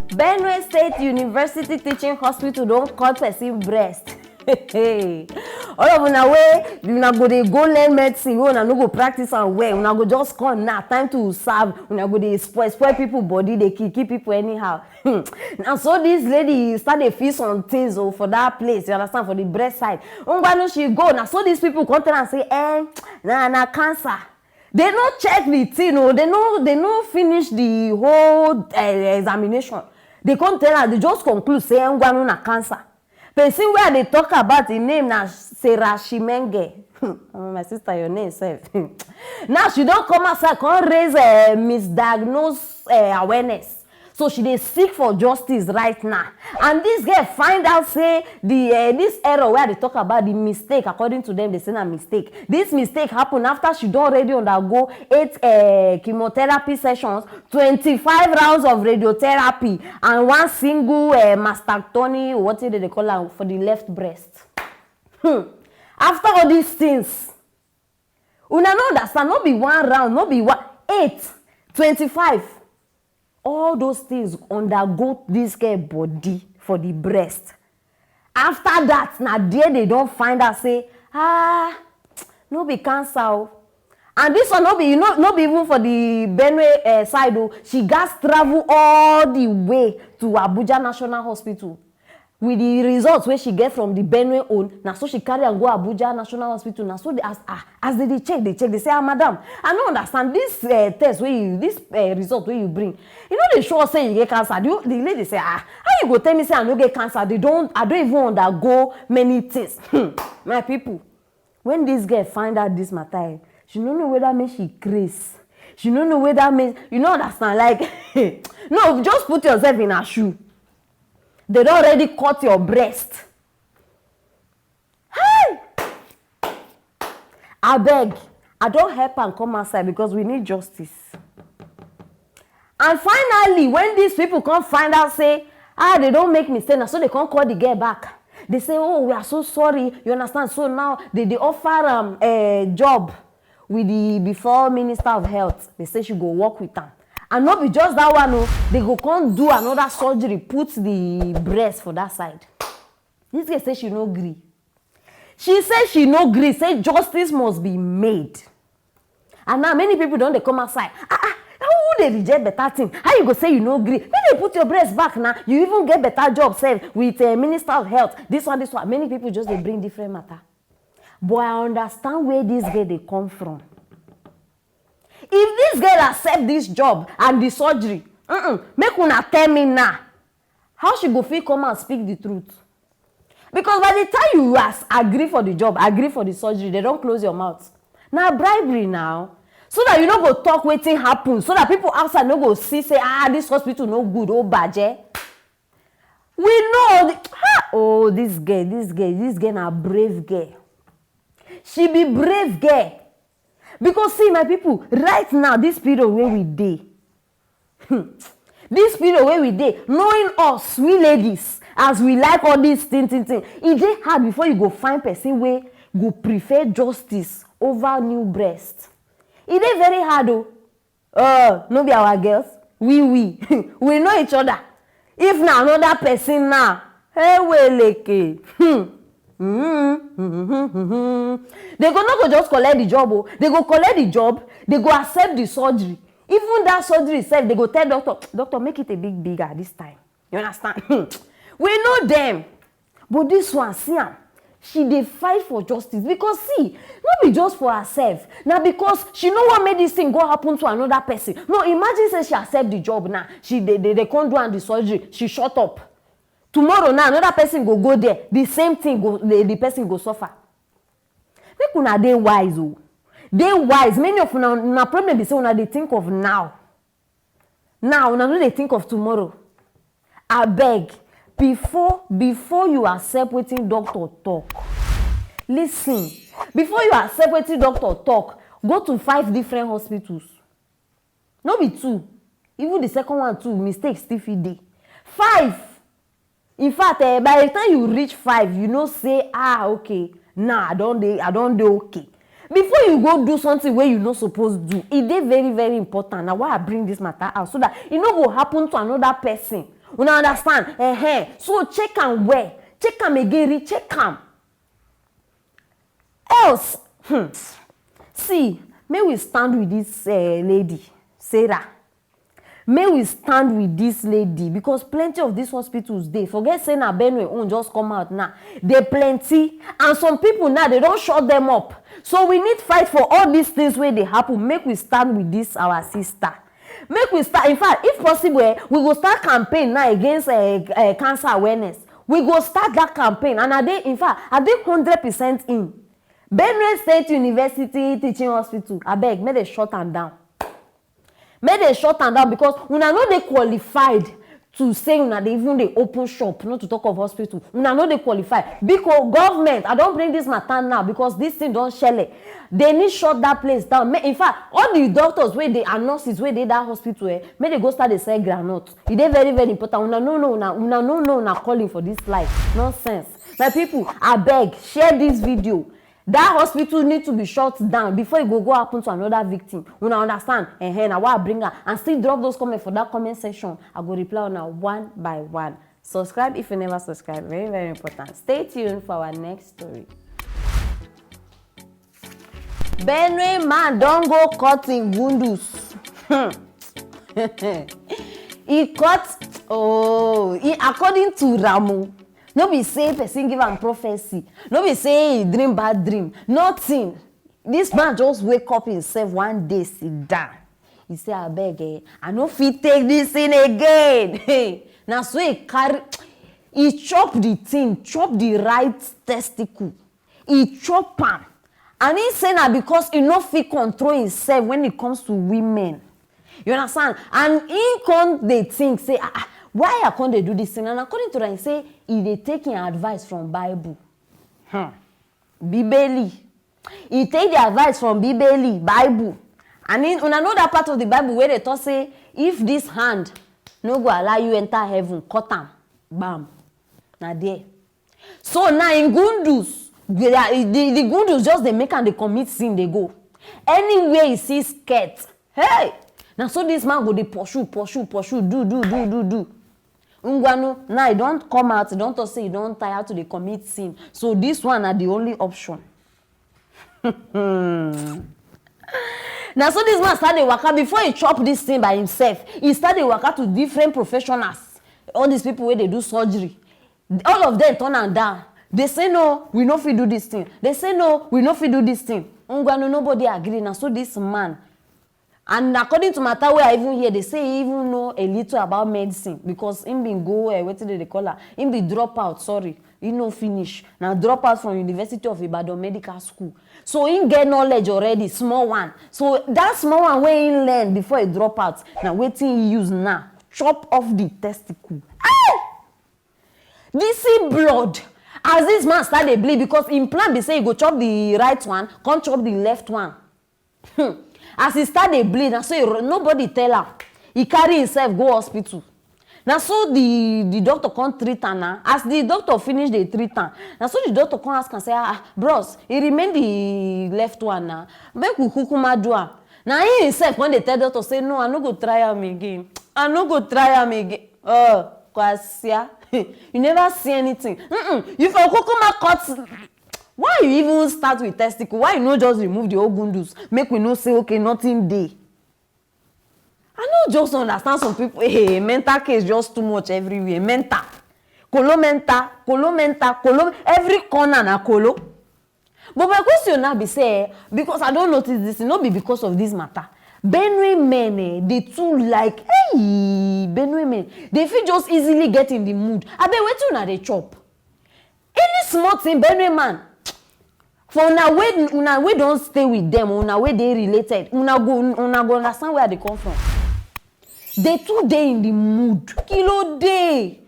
Benue State University Teaching Hospital don't cut person breast. Hey, all of una way, una go dey go learn medicine, una no go practice and well, una go just come now, time to serve, una go dey spoil people body, dey kill people anyhow. Now so this lady start dey feel some things for that place, you understand, for the breast side. No she go, now so these people come tell and say, na cancer. They no check the thing, they no finish the whole examination. They come tell her, they just conclude say ngwanu na cancer. Person where they talk about the name na Serah Shimenenge. My sister, your name sef. Now she don't come outside, come raise a misdiagnosed awareness. So she dey seek for justice right now. And this girl find out say this error where they talk about the mistake, according to them, they say a mistake. This mistake happened after she don already undergo 8 chemotherapy sessions, 25 rounds of radiotherapy, and 1 single mastectomy, what did they call her, for the left breast. After all these things, una no understand, no be 1 round, no be 8, 25. All those things undergo this girl body for the breast. After that, now there they don't find out say, no be cancer. And this one no be even for the Benue side. She got travel all the way to Abuja National Hospital. With the results where she get from the Benue own, now so she carry and go Abuja National Hospital. Now so they as they check, they say, madam, I don't understand this test where you, this result where you bring. You know they sure say you get cancer. The lady say, how you go tell me say I don't get cancer? I don't even undergo many tests. My people, when this girl find out this matter, she don't know whether means she crazy. She don't know whether means, you don't understand, like, no, just put yourself in her shoe. They don't already cut your breast. Hey! I beg, I don't help and come outside because we need justice. And finally, when these people come find out, say, they don't make mistake, so they can't call the girl back. They say, oh, we are so sorry, you understand? So now they offer a job with the before Minister of Health. They say she go work with them. And not be just that one, they go come do another surgery, put the breast for that side. This girl say she no agree. She said she no agree, say justice must be made. And now many people don't they come outside. How would they reject better thing? How you go say you no agree? When they put your breast back now, you even get better job, say, with Minister of Health. This one. Many people just they bring different matter. But I understand where this girl they come from. If this girl accept this job and the surgery, make una tell me now, how she go feel come and speak the truth? Because by the time you agree for the job, agree for the surgery, they don't close your mouth. Now bribery now, so that you don't go talk wetin happen, so that people outside no go see say this hospital no good, oh baje. We know this girl na brave girl. She be brave girl. Because see, my people, right now, this period where we dey, knowing us, we ladies, as we like all these things, it dey hard before you go find person where go prefer justice over new breast. It dey very hard no be our girls, we we know each other. If na another person now, hey weleke. They go not go just collect the job. They go collect the job. They go accept the surgery. Even that surgery itself, they go tell doctor, make it a bit bigger this time. You understand? We know them. But this one, see am, she dey fight for justice. Because see, not be just for herself. Now because she know what made this thing go happen to another person. No, imagine say she accept the job now. They can't do and the surgery. She shut up. Tomorrow now another person go there, the same thing the person go suffer. Make una dey wise Dey wise. Many of una problem be say una dey think of now. Now una no dey think of tomorrow. I beg, before you accept wetin doctor talk, listen. Before you accept wetin doctor talk, go to 5 different hospitals. No be 2. Even the second one too, mistake still fit dey. 5. In fact, by the time you reach 5, you know say, okay, I don't do okay. Before you go do something where you're not supposed to do, it is very, very important. Now, why I bring this matter out? So that it no go happen to another person. Una understand? So check am well. Check am again, recheck am. Else, see, may we stand with this lady, Serah. May we stand with this lady because plenty of these hospitals dey. Forget saying na Benue own just come out now. They plenty, and some people now they don't shut them up. So we need fight for all these things where they happen. Make we stand with this our sister. Make we start. In fact, if possible, we go start campaign now against cancer awareness. We go start that campaign, and in fact, are they 100% in? Benue State University Teaching Hospital. Abeg, may they shut am down. May they shut am down because una no dey qualified to say una dey even dey open shop, not to talk of hospital. Una no dey qualified because government. I don't bring this matter now because this thing don't shele. They need shut that place down. In fact, all the doctors where they and nurses where they that hospital, may they go start the sell groundnut. It is very very important. Una no calling for this life nonsense. My people, I beg share this video. That hospital need to be shut down before it go happen to another victim. Una understand? Now what I bring her and still drop those comments for that comment section. I go reply on one by one. Subscribe if you never subscribe. Very very important. Stay tuned for our next story. Benue man don go cut in Gundus. He cut. According to Ramu. No be say person give am prophecy. No be say he dream bad dream. Nothing. This man just wake up himself one day, sit down. He say, abeg, I no fit take this thing again. Now so he chop the thing, chop the right testicle. He chop am. And he say na because he no fit control himself when it comes to women. You understand? And he come dey think say, why I can't they do this thing? And according to that, he say he dey taking advice from Bible. Bibeli. He take the advice from Bibeli, Bible. And in una know that part of the Bible where they talk say, if this hand no go allow you enter heaven, cut am. Bam. Na there. So now in Gundus, the Gundus just they make and they commit sin, they go. Anywhere he sees skirt, hey! Now so this man go dey pursue, do. Ngwanu, now he don't come out, he don't talk say he don't tire to dey commit sin. So this one are the only option. Now so this man started waka before he chop this thing by himself. He started waka to different professionals. All these people where they do surgery. All of them turn and down. They say no, we no fit do this thing. They say no, we no fit do this thing. Ngwanu, nobody agree. Now so this man. And according to matter where I even hear, they say he even know a little about medicine because him been go what did they call her? Him be drop out. Sorry, he no finish. Now drop out from University of Ibadan Medical School. So he get knowledge already, small one. So that small one where he learn before he drop out. Now waiting he use now chop off the testicle. This see blood. As this man started bleed because in plan be say he go chop the right one, can't chop the left one. As he started bleed, now so nobody tell him. He carry himself go hospital. Now so the doctor can't treat him now. As the doctor finish the treatment, now so the doctor can't ask and say, bros, he remain the left one now. Make we kukuma do am. Now he himself when they tell the doctor say, no, I no go try him again. I no go try him again. Kwasia, you never see anything. You for kukuma cut. Why you even start with testicle? Why you not just remove the whole gundus? Make we not say, okay, nothing dey. I don't just understand some people, hey, mental case just too much everywhere. Mental. Kolo, every corner na kolo. But my question now be say, because I don't notice this, not be because of this matter. Benue men, they too like, hey, Benue men, they feel just easily get in the mood. I bet wait till now they chop. Any small thing, Benue man, for una way don't stay with them, una way they related, una go understand where they come from. They too dey in the mood. Kilo day.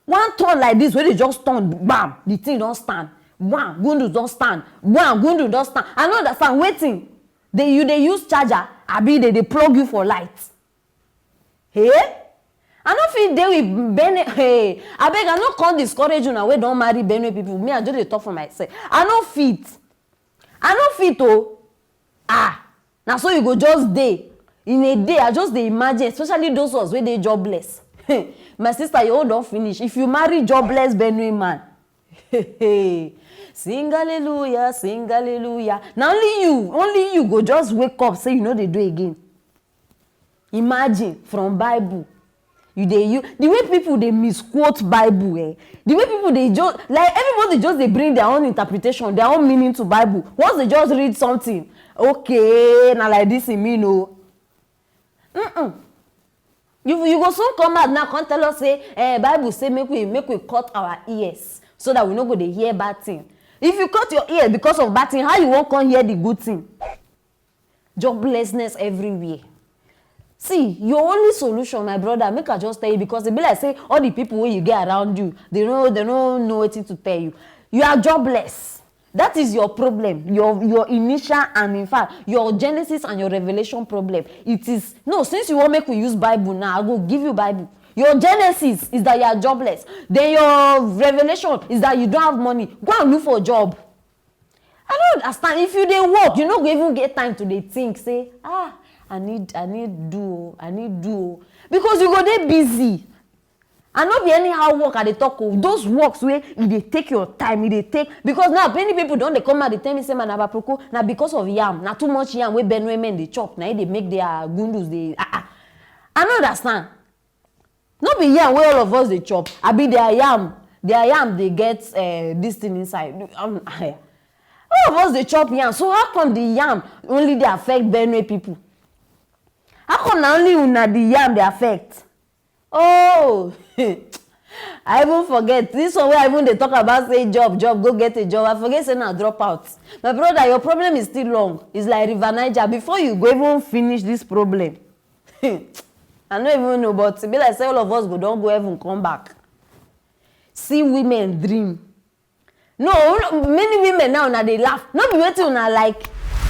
One turn like this where they just turn, bam, the thing don't stand. Bam, gundu don't stand. Bam, gundu don't stand. I know that fan waiting. They use charger, abi they plug you for light. Hey? I don't feel they with Benue. Hey, I beg I no can't discourage you now. We don't marry Benue people. Me, I just talk for myself. I no fit. Oh. Now so you go just day. In a day, I just they imagine, especially those ones where they jobless. My sister, you all don't finish. If you marry jobless Benue man, sing hallelujah, sing hallelujah. Now only you go just wake up, say you know they do again. Imagine from Bible. The way people they misquote Bible, the way people they just like everybody just they bring their own interpretation, their own meaning to Bible. Once they just read something, okay, now like this in me no. You go soon come out now, can't tell us say Bible say make we cut our ears so that we no go they hear bad thing. If you cut your ear because of bad thing, how you won't come hear the good thing? Joblessness everywhere. See, your only solution, my brother, make I just tell you, because it be like say all the people where you get around you, they don't know what to tell you. You are jobless. That is your problem. Your initial and in fact your Genesis and your Revelation problem. It is no, since you want make we use Bible now, I go give you Bible. Your Genesis is that you are jobless. Then your Revelation is that you don't have money. Go and look for a job. I don't understand. If you dey work, you no go even get time to dey think. Say, I need do. Because you go dey busy. And not be anyhow work at the talk of those works where they take your time, they take because now many people don't they come out they tell me say man Aproko now because of yam, now too much yam where Benue men they chop, now they make their gundus they I don't understand. Not be yam where all of us they chop. I be their yam they get this thing inside. All of us they chop yam. So how come the yam only they affect Benue people? How come now only una the yam they affect? Oh, I even forget. This one where I even they talk about say job, go get a job. I forget say now drop out. My brother, your problem is still long. It's like River Naija. Before you go even finish this problem. I don't even know, but be like say all of us don't go even come back. See women dream. No, many women now they laugh. Not be waiting on like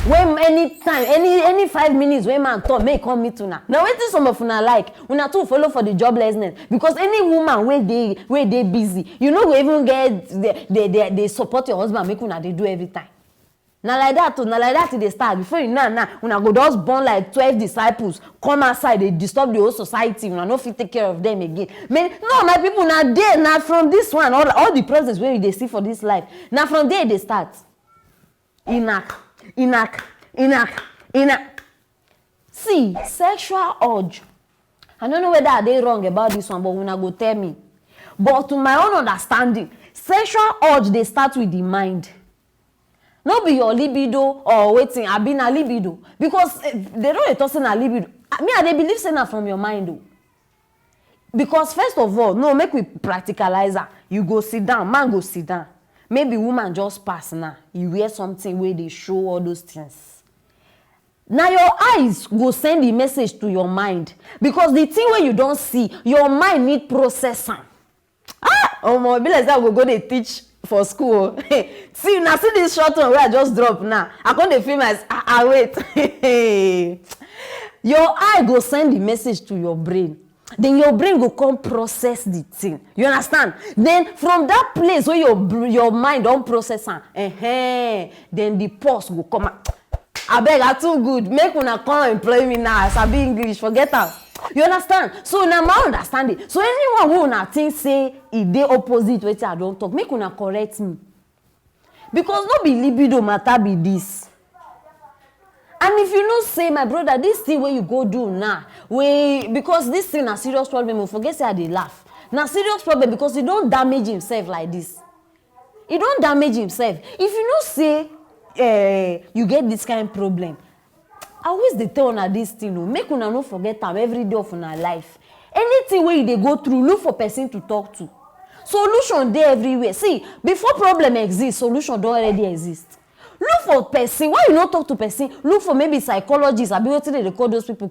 when anytime, any 5 minutes when man talk, may come meet una. Now waiting some of una like, una too follow for the joblessness. Because any woman where they busy, you know we even get they support your husband, make una they do every time. Now like that they start. Before you know, una go just born like 12 disciples, come outside, they disturb the whole society, una no fit take care of them again. No, my people now there, now from this one, all the problems where they see for this life, now from there they start. Enough. See, sexual urge. I don't know whether they wrong about this one, but una go tell me. But to my own understanding, sexual urge they start with the mind. Not be your libido or waiting, I be na libido. Because they don't talk say na libido. They believe say na from your mind though. Because first of all, no, make we practicalize that. You go sit down, man go sit down. Maybe woman just pass now. You wear something where they show all those things. Now your eyes go send the message to your mind. Because the thing where you don't see, your mind need processing. My be like that we go they teach for school. See this short one where I just drop now. I can't feel my wait. Your eye go send the message to your brain. Then your brain will come process the thing. You understand? Then from that place where your mind don't process then the pulse will come out. I beg, are too good. Make una come employ me now. As I be English, forget that. You understand? So now my understanding. So anyone who una think say if they opposite what I don't talk, make una correct me. Because no be libido matter be this. And if you know say, my brother, this thing where you go do now, because this thing a serious problem, you forget say they laugh. Now serious problem because he don't damage himself like this. He don't damage himself. If you know say you get this kind of problem, I always they tell una this thing, make una no forget them every day of una life. Anything where they go through, look for person to talk to. Solution there everywhere. See, before problem exists, solution don't already exist. Look for person. Why you not talk to person? Look for maybe psychologists. I be waiting they call those people.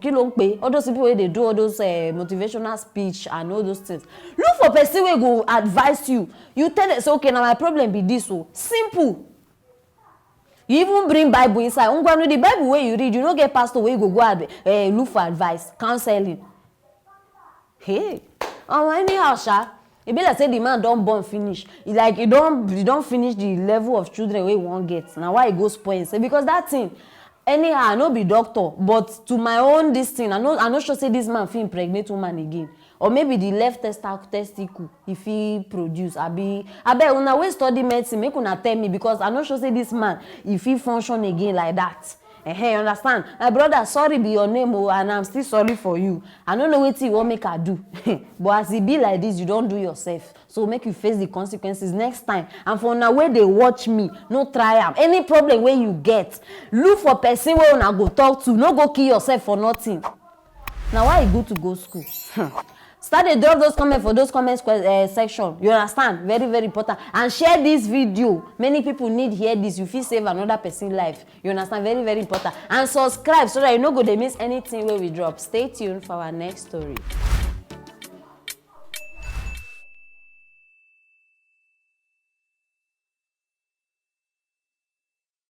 All those people where they do all those motivational speech and all those things. Look for person where go advise you. You tell them, say, okay, now my problem be this. So simple. You even bring Bible inside. The Bible where you read, you don't get pastor where you go look for advice, counseling. Hey, anyhow, sha. It be like say the man don't born finish. It's like you don't finish the level of children where you won't get. Now why it goes spoil? Because that thing, anyhow, I no be doctor, but to my own this thing, I not sure say this man feel impregnate woman again. or maybe the left testicle if he produce abeg una wey study medicine make una tell me, because I no sure say this man if he function again like that. You understand? My brother, sorry be your name, oh, and I'm still sorry for you. I don't know what you want make I do. But as it be like this, you don't do yourself. So make you face the consequences next time. And for now, where they watch me, no try am. Any problem where you get, look for person where una go talk to. No go kill yourself for nothing. Now why you go to go school? Start to drop those comments for those comments section. You understand? Very, very important. And share this video. Many people need hear this. You feel save another person's life. You understand? Very, very important. And subscribe so that you no go dey miss anything where we drop. Stay tuned for our next story.